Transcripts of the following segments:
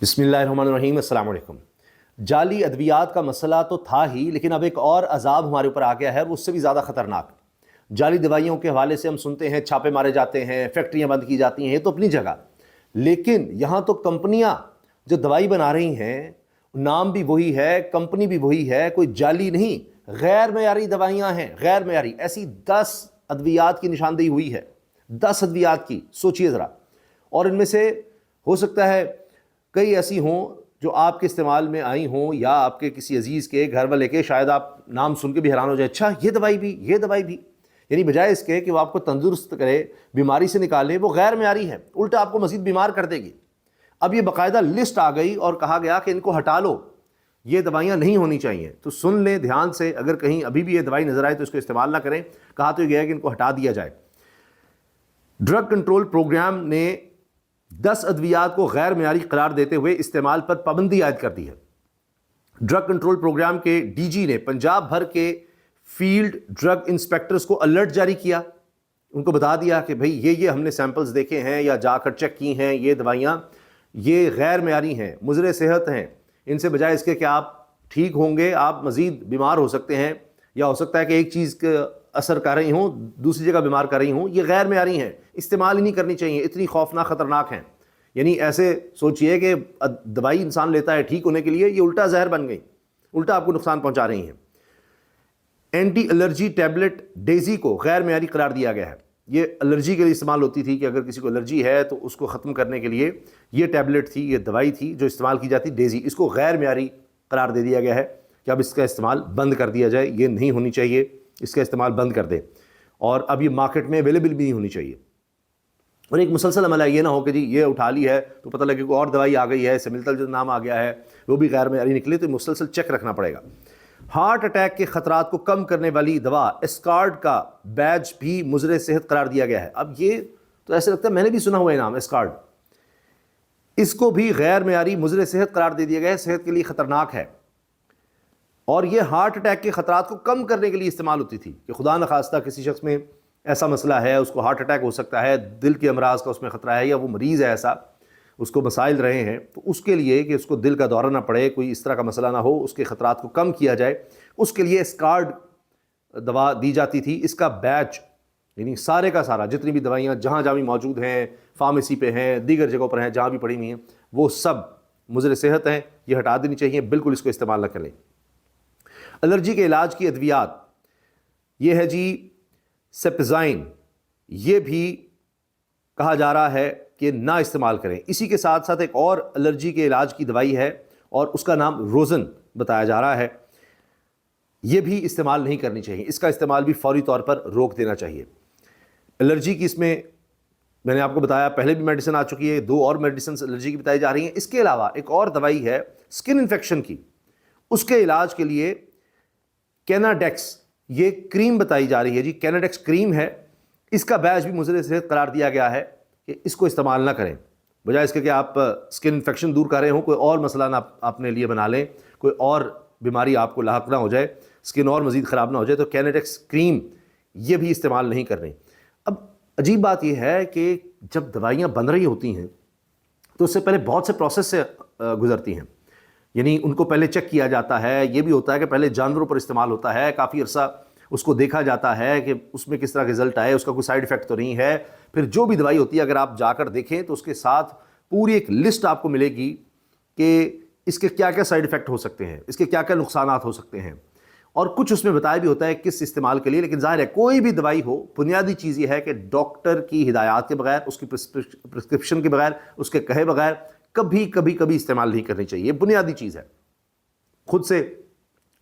بسم اللہ الرحمن الرحیم۔ السلام علیکم۔ جعلی ادویات کا مسئلہ تو تھا ہی، لیکن اب ایک اور عذاب ہمارے اوپر آ گیا ہے، وہ اس سے بھی زیادہ خطرناک۔ جعلی دوائیوں کے حوالے سے ہم سنتے ہیں چھاپے مارے جاتے ہیں، فیکٹریاں بند کی جاتی ہیں، یہ تو اپنی جگہ، لیکن یہاں تو کمپنیاں جو دوائی بنا رہی ہیں، نام بھی وہی ہے، کمپنی بھی وہی ہے، کوئی جعلی نہیں، غیر معیاری دوائیاں ہیں، غیر معیاری۔ ایسی 10 ادویات کی نشاندہی ہوئی ہے، 10 ادویات کی، سوچئے ذرا۔ اور ان میں سے ہو سکتا ہے کئی ایسی ہوں جو آپ کے استعمال میں آئی ہوں، یا آپ کے کسی عزیز کے گھر والے کے، شاید آپ نام سن کے بھی حیران ہو جائے، اچھا یہ دوائی بھی، یہ دوائی بھی۔ یعنی بجائے اس کے کہ وہ آپ کو تندرست کرے، بیماری سے نکالے، وہ غیر معیاری ہے، الٹا آپ کو مزید بیمار کر دے گی۔ اب یہ باقاعدہ لسٹ آ گئی اور کہا گیا کہ ان کو ہٹا لو، یہ دوائیاں نہیں ہونی چاہیے۔ تو سن لیں دھیان سے، اگر کہیں ابھی بھی یہ دوائی نظر آئے تو اس کو استعمال نہ کریں۔ کہا تو یہ گیا کہ ان کو ہٹا دیا جائے۔ ڈرگ کنٹرول پروگرام نے 10 ادویات کو غیر معیاری قرار دیتے ہوئے استعمال پر پابندی عائد کر دی ہے۔ ڈرگ کنٹرول پروگرام کے ڈی جی نے پنجاب بھر کے فیلڈ ڈرگ انسپیکٹرز کو الرٹ جاری کیا، ان کو بتا دیا کہ بھئی یہ ہم نے سیمپلز دیکھے ہیں یا جا کر چیک کی ہیں، یہ دوائیاں یہ غیر معیاری ہیں، مضر صحت ہیں، ان سے بجائے اس کے کہ آپ ٹھیک ہوں گے آپ مزید بیمار ہو سکتے ہیں، یا ہو سکتا ہے کہ ایک چیز کا اثر کر رہی ہوں دوسری جگہ بیمار کر رہی ہوں، یہ غیر معیاری ہیں، استعمال ہی نہیں کرنی چاہیے، اتنی خوفناک خطرناک ہیں۔ یعنی ایسے سوچئے کہ دوائی انسان لیتا ہے ٹھیک ہونے کے لیے، یہ الٹا زہر بن گئی، الٹا آپ کو نقصان پہنچا رہی ہیں۔ اینٹی الرجی ٹیبلٹ ڈیزی کو غیر معیاری قرار دیا گیا ہے۔ یہ الرجی کے لیے استعمال ہوتی تھی کہ اگر کسی کو الرجی ہے تو اس کو ختم کرنے کے لیے یہ ٹیبلٹ تھی، یہ دوائی تھی جو استعمال کی جاتی ڈیزی، اس کو غیر معیاری قرار دے دیا گیا ہے کہ اب اس کا استعمال بند کر دیا جائے، یہ نہیں ہونی چاہیے، اس کا استعمال بند کر دیں، اور اب یہ مارکیٹ میں اویلیبل بھی نہیں ہونی چاہیے۔ اور ایک مسلسل عمل ہے، یہ نہ ہو کہ جی یہ اٹھا لی ہے تو پتہ لگے کوئی اور دوائی آ گئی ہے، اس سے ملتا جو نام آ گیا ہے وہ بھی غیر معیاری نکلے، تو مسلسل چیک رکھنا پڑے گا۔ ہارٹ اٹیک کے خطرات کو کم کرنے والی دوا اسکارڈ کا بیج بھی مضر صحت قرار دیا گیا ہے۔ اب یہ تو ایسے لگتا ہے میں نے بھی سنا ہوا ہے نام اسکارڈ، اس کو بھی غیر معیاری مضر صحت قرار دے دیا گیا ہے، صحت کے لیے خطرناک ہے۔ اور یہ ہارٹ اٹیک کے خطرات کو کم کرنے کے لیے استعمال ہوتی تھی کہ خدا نخواستہ کسی شخص میں ایسا مسئلہ ہے، اس کو ہارٹ اٹیک ہو سکتا ہے، دل کے امراض کا اس میں خطرہ ہے، یا وہ مریض ہے ایسا، اس کو مسائل رہے ہیں، تو اس کے لیے کہ اس کو دل کا دورہ نہ پڑے، کوئی اس طرح کا مسئلہ نہ ہو، اس کے خطرات کو کم کیا جائے، اس کے لیے اسکارڈ دوا دی جاتی تھی۔ اس کا بیچ یعنی سارے کا سارا جتنی بھی دوائیاں جہاں جہاں بھی موجود ہیں، فارمیسی پہ ہیں، دیگر جگہوں پر ہیں، جہاں بھی پڑی ہوئی ہیں، وہ سب مضر صحت ہیں، یہ ہٹا دینی چاہیے، بالکل اس کو استعمال نہ کریں۔ الرجی کے علاج کی ادویات، یہ ہے جی سیپزائن، یہ بھی کہا جا رہا ہے کہ نہ استعمال کریں۔ اسی کے ساتھ ساتھ ایک اور الرجی کے علاج کی دوائی ہے اور اس کا نام روزن بتایا جا رہا ہے، یہ بھی استعمال نہیں کرنی چاہیے، اس کا استعمال بھی فوری طور پر روک دینا چاہیے۔ الرجی کی اس میں نے آپ کو بتایا پہلے بھی میڈیسن آ چکی ہے، 2 اور میڈیسنز الرجی کی بتائی جا رہی ہیں۔ اس کے علاوہ ایک اور دوائی ہے سکن انفیکشن کی، اس کے علاج کے لیے کیناڈیکس یہ کریم بتائی جا رہی ہے جی، کیناڈیکس کریم ہے، اس کا بیچ بھی مضر صحت قرار دیا گیا ہے کہ اس کو استعمال نہ کریں، بجائے اس کے کہ آپ سکن انفیکشن دور کر رہے ہوں، کوئی اور مسئلہ نہ اپنے لیے بنا لیں، کوئی اور بیماری آپ کو لاحق نہ ہو جائے، سکن اور مزید خراب نہ ہو جائے، تو کیناڈیکس کریم یہ بھی استعمال نہیں کریں۔ اب عجیب بات یہ ہے کہ جب دوائیاں بن رہی ہوتی ہیں تو اس سے پہلے بہت سے پروسیس سے گزرتی ہیں، یعنی ان کو پہلے چیک کیا جاتا ہے، یہ بھی ہوتا ہے کہ پہلے جانوروں پر استعمال ہوتا ہے، کافی عرصہ اس کو دیکھا جاتا ہے کہ اس میں کس طرح رزلٹ آئے، اس کا کوئی سائیڈ ایفیکٹ تو نہیں ہے۔ پھر جو بھی دوائی ہوتی ہے اگر آپ جا کر دیکھیں تو اس کے ساتھ پوری ایک لسٹ آپ کو ملے گی کہ اس کے کیا کیا سائیڈ ایفیکٹ ہو سکتے ہیں، اس کے کیا کیا نقصانات ہو سکتے ہیں، اور کچھ اس میں بتایا بھی ہوتا ہے کس استعمال کے لیے۔ لیکن ظاہر ہے کوئی بھی دوائی ہو، بنیادی چیز یہ ہے کہ ڈاکٹر کی ہدایات کے بغیر، اس کی پرسکرپشن کے بغیر، اس کے کہے بغیر کبھی استعمال نہیں کرنی چاہیے، بنیادی چیز ہے۔ خود سے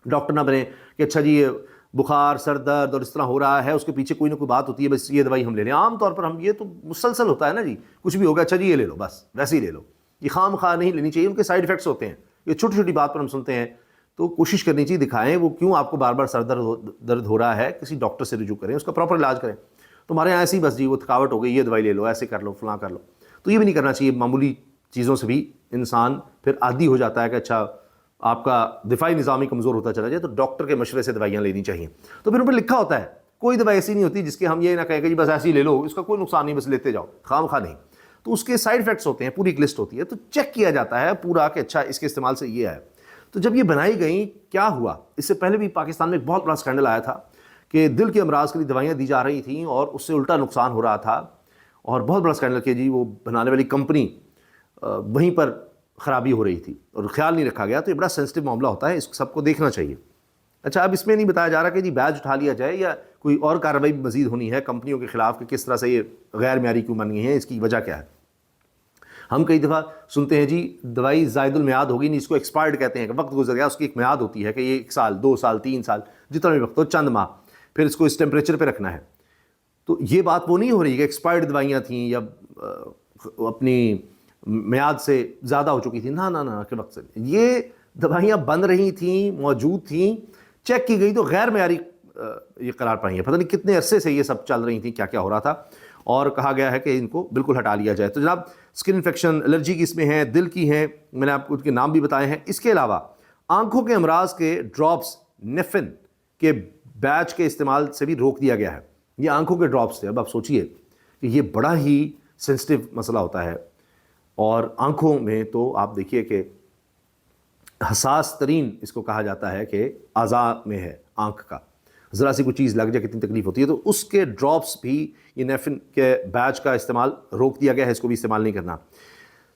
ڈاکٹر نہ بنے کہ اچھا جی یہ بخار، سر درد اور اس طرح ہو رہا ہے، اس کے پیچھے کوئی نہ کوئی بات ہوتی ہے، بس یہ دوائی ہم لے لیں۔ عام طور پر ہم یہ تو مسلسل ہوتا ہے نا جی، کچھ بھی ہوگا اچھا جی یہ لے لو، بس ویسے ہی لے لو، یہ خام خواہ نہیں لینی چاہیے، ان کے سائیڈ ایفیکٹس ہوتے ہیں، یہ چھوٹی چھوٹی بات پر ہم سنتے ہیں، تو کوشش کرنی چاہیے دکھائیں وہ کیوں آپ کو بار بار سر درد ہو رہا ہے، کسی ڈاکٹر سے رجوع کریں، اس کا پراپر علاج کریں۔ تو ہمارے یہاں ایسے ہی بس جی وہ تھکاوٹ ہو گئی، یہ دوائی لے لو، ایسے کر لو، فلاں کر لو، تو یہ بھی نہیں کرنا چاہیے۔ معمولی چیزوں سے بھی انسان پھر عادی ہو جاتا ہے کہ اچھا آپ کا دفاعی نظام ہی کمزور ہوتا چلا جائے، تو ڈاکٹر کے مشورے سے دوائیاں لینی چاہیے۔ تو پھر اوپر لکھا ہوتا ہے، کوئی دوائی ایسی نہیں ہوتی جس کے ہم یہ نہ کہیں کہ جی بس ایسی لے لو، اس کا کوئی نقصان نہیں، بس لیتے جاؤ، خام خواہ نہیں۔ تو اس کے سائڈ افیکٹس ہوتے ہیں، پوری ایک لسٹ ہوتی ہے، تو چیک کیا جاتا ہے پورا کہ اچھا اس کے استعمال سے یہ ہے۔ تو جب یہ بنائی گئیں کیا ہوا، اس سے پہلے بھی پاکستان میں ایک بہت بڑا اسکینڈل آیا تھا کہ دل کے امراض کے لیے دوائیاں دی جا رہی تھیں اور اس سے الٹا نقصان ہو رہا تھا، اور بہت بڑا اسکینڈل کہ جی وہ بنانے والی کمپنی وہیں پر خرابی ہو رہی تھی اور خیال نہیں رکھا گیا۔ تو یہ بڑا سینسٹیو معاملہ ہوتا ہے، اس سب کو دیکھنا چاہیے۔ اچھا، اب اس میں نہیں بتایا جا رہا کہ جی بیج اٹھا لیا جائے یا کوئی اور کارروائی مزید ہونی ہے کمپنیوں کے خلاف کہ کس طرح سے یہ غیر معیاری کیوں بن گئی ہیں، اس کی وجہ کیا ہے۔ ہم کئی دفعہ سنتے ہیں جی دوائی زائد المیعاد ہوگی، نہیں اس کو ایکسپائرڈ کہتے ہیں کہ وقت گزر گیا، اس کی ایک میعاد ہوتی ہے کہ یہ 1 سال 2 سال 3 سال جتنا بھی وقت ہو، چند ماہ، پھر اس کو اس ٹیمپریچر پہ رکھنا ہے۔ تو یہ بات وہ نہیں ہو رہی کہ ایکسپائرڈ دوائیاں تھیں یا اپنی میعاد سے زیادہ ہو چکی تھیں، نہ کے وقت سے یہ دوائیاں بن رہی تھیں، موجود تھیں، چیک کی گئی تو غیر معیاری یہ قرار پائی ہیں۔ پتہ نہیں کتنے عرصے سے یہ سب چل رہی تھیں، کیا کیا ہو رہا تھا، اور کہا گیا ہے کہ ان کو بالکل ہٹا لیا جائے۔ تو جناب اسکن انفیکشن، الرجی کی اس میں ہیں، دل کی ہیں، میں نے آپ کو ان کے نام بھی بتائے ہیں۔ اس کے علاوہ آنکھوں کے امراض کے ڈراپس نیفن کے بیچ کے استعمال سے بھی روک دیا گیا ہے۔ یہ آنکھوں کے ڈراپس تھے۔ اب آپ سوچئے کہ یہ بڑا ہی سینسٹیو مسئلہ ہوتا ہے، اور آنکھوں میں تو آپ دیکھیے کہ حساس ترین اس کو کہا جاتا ہے کہ اعضاء میں ہے آنکھ کا، ذرا سی کوئی چیز لگ جائے کتنی تکلیف ہوتی ہے۔ تو اس کے ڈراپس بھی یہ نیفن کے بیچ کا استعمال روک دیا گیا ہے، اس کو بھی استعمال نہیں کرنا۔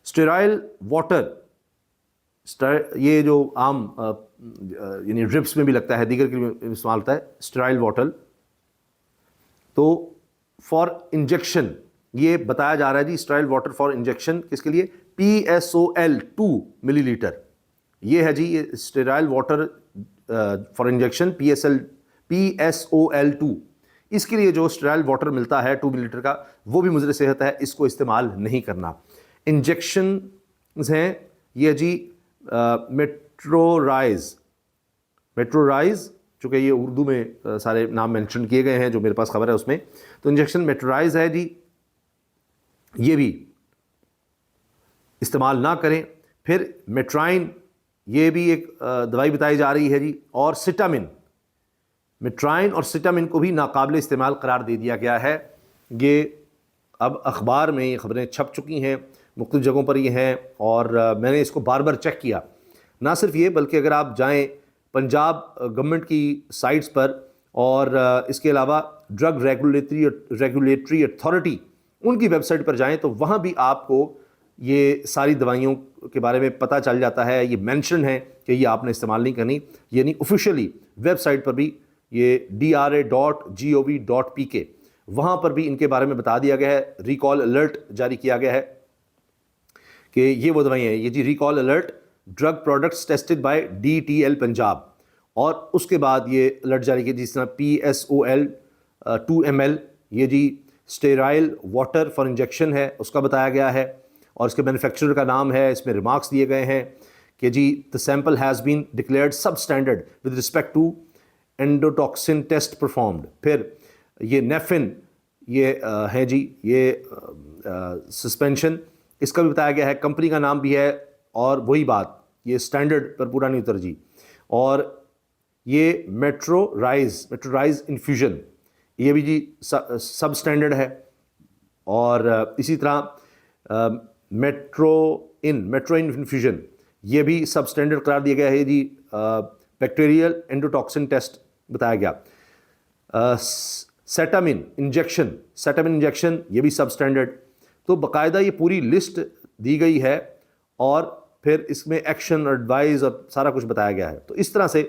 اسٹیرائل واٹر، یہ جو عام یعنی ڈرپس میں بھی لگتا ہے، دیگر کے لیے استعمال ہوتا ہے اسٹیرائل واٹر، تو فار انجیکشن یہ بتایا جا رہا ہے جی اسٹیرائل واٹر فار انجیکشن کس کے لیے، PSOL2 ملی لیٹر، یہ ہے جی یہ اسٹیرائل واٹر فار انجیکشن PSOL2، اس کے لیے جو اسٹیرائل واٹر ملتا ہے 2 ملی لیٹر کا وہ بھی مضر صحت ہے، اس کو استعمال نہیں کرنا۔ انجیکشنز ہیں یہ جی میٹرورائز، چونکہ یہ اردو میں سارے نام مینشن کیے گئے ہیں جو میرے پاس خبر ہے اس میں، تو انجیکشن میٹرورائز ہے جی، یہ بھی استعمال نہ کریں۔ پھر میٹرائن، یہ بھی ایک دوائی بتائی جا رہی ہے جی، اور سٹامن، میٹرائن اور سٹامن کو بھی ناقابل استعمال قرار دے دیا گیا ہے۔ یہ اب اخبار میں یہ خبریں چھپ چکی ہیں، مختلف جگہوں پر یہ ہیں، اور میں نے اس کو بار بار چیک کیا۔ نہ صرف یہ بلکہ اگر آپ جائیں پنجاب گورنمنٹ کی سائٹس پر، اور اس کے علاوہ ڈرگ ریگولیٹری اتھارٹی ان کی ویب سائٹ پر جائیں تو وہاں بھی آپ کو یہ ساری دوائیوں کے بارے میں پتہ چل جاتا ہے، یہ مینشن ہے کہ یہ آپ نے استعمال نہیں کرنی، یعنی آفیشیلی ویب سائٹ پر بھی یہ DRA.gov.pk وہاں پر بھی ان کے بارے میں بتا دیا گیا ہے، ریکال الرٹ جاری کیا گیا ہے کہ یہ وہ دوائیاں ہیں، یہ جی recall alert drug products tested by DTL Punjab, اور اس کے بعد یہ الرٹ جاری کیا جس طرح PSOL2 ml، یہ جی اسٹیرائل واٹر فار انجیکشن ہے، اس کا بتایا گیا ہے، اور اس کے مینوفیکچرر کا نام ہے، اس میں ریمارکس دیے گئے ہیں کہ جی the sample has been declared substandard with respect to endotoxin test performed۔ پھر یہ نیفن، یہ ہے جی یہ سسپینشن، اس کا بھی بتایا گیا ہے، کمپنی کا نام بھی ہے، اور وہی بات یہ اسٹینڈرڈ پر پورا نہیں اتر جی۔ اور یہ میٹرورائز انفیوژن، یہ بھی جی سب اسٹینڈرڈ ہے، اور اسی طرح میٹروئن انفیوژن، یہ بھی سب اسٹینڈرڈ قرار دیا گیا ہے جی۔ بیکٹیریل انڈوٹاکسن ٹیسٹ بتایا گیا۔ سیٹامن انجیکشن، یہ بھی سب اسٹینڈرڈ۔ تو باقاعدہ یہ پوری لسٹ دی گئی ہے، اور پھر اس میں ایکشن اور ایڈوائز اور سارا کچھ بتایا گیا ہے۔ تو اس طرح سے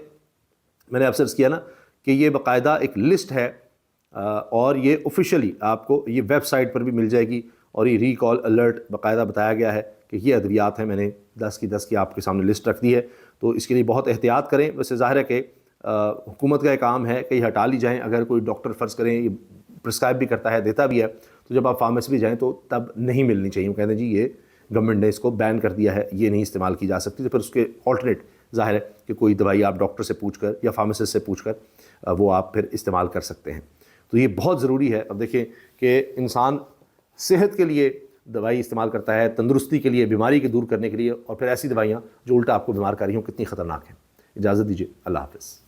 میں نے آپ سے عرض کیا نا کہ یہ باقاعدہ ایک لسٹ ہے، اور یہ آفیشیلی آپ کو یہ ویب سائٹ پر بھی مل جائے گی، اور یہ ریکال الرٹ باقاعدہ بتایا گیا ہے کہ یہ ادویات ہیں، میں نے 10 کی آپ کے سامنے لسٹ رکھ دی ہے، تو اس کے لیے بہت احتیاط کریں۔ ویسے ظاہر ہے کہ حکومت کا ایک کام ہے کہ یہ ہٹا لی جائیں، اگر کوئی ڈاکٹر فرض کریں یہ پرسکرائب بھی کرتا ہے، دیتا بھی ہے، تو جب آپ فارمیسی بھی جائیں تو تب نہیں ملنی چاہیے، وہ کہتے ہیں جی یہ گورنمنٹ نے اس کو بین کر دیا ہے، یہ نہیں استعمال کی جا سکتی، تو پھر اس کے آلٹرنیٹ ظاہر ہے کہ کوئی دوائی آپ ڈاکٹر سے پوچھ کر یا فارمیسسٹ سے پوچھ کر وہ آپ پھر استعمال کر سکتے ہیں۔ تو یہ بہت ضروری ہے۔ اب دیکھیں کہ انسان صحت کے لیے دوائی استعمال کرتا ہے، تندرستی کے لیے، بیماری کے دور کرنے کے لیے، اور پھر ایسی دوائیاں جو الٹا آپ کو بیمار کر رہی ہوں کتنی خطرناک ہیں۔ اجازت دیجیے، اللہ حافظ۔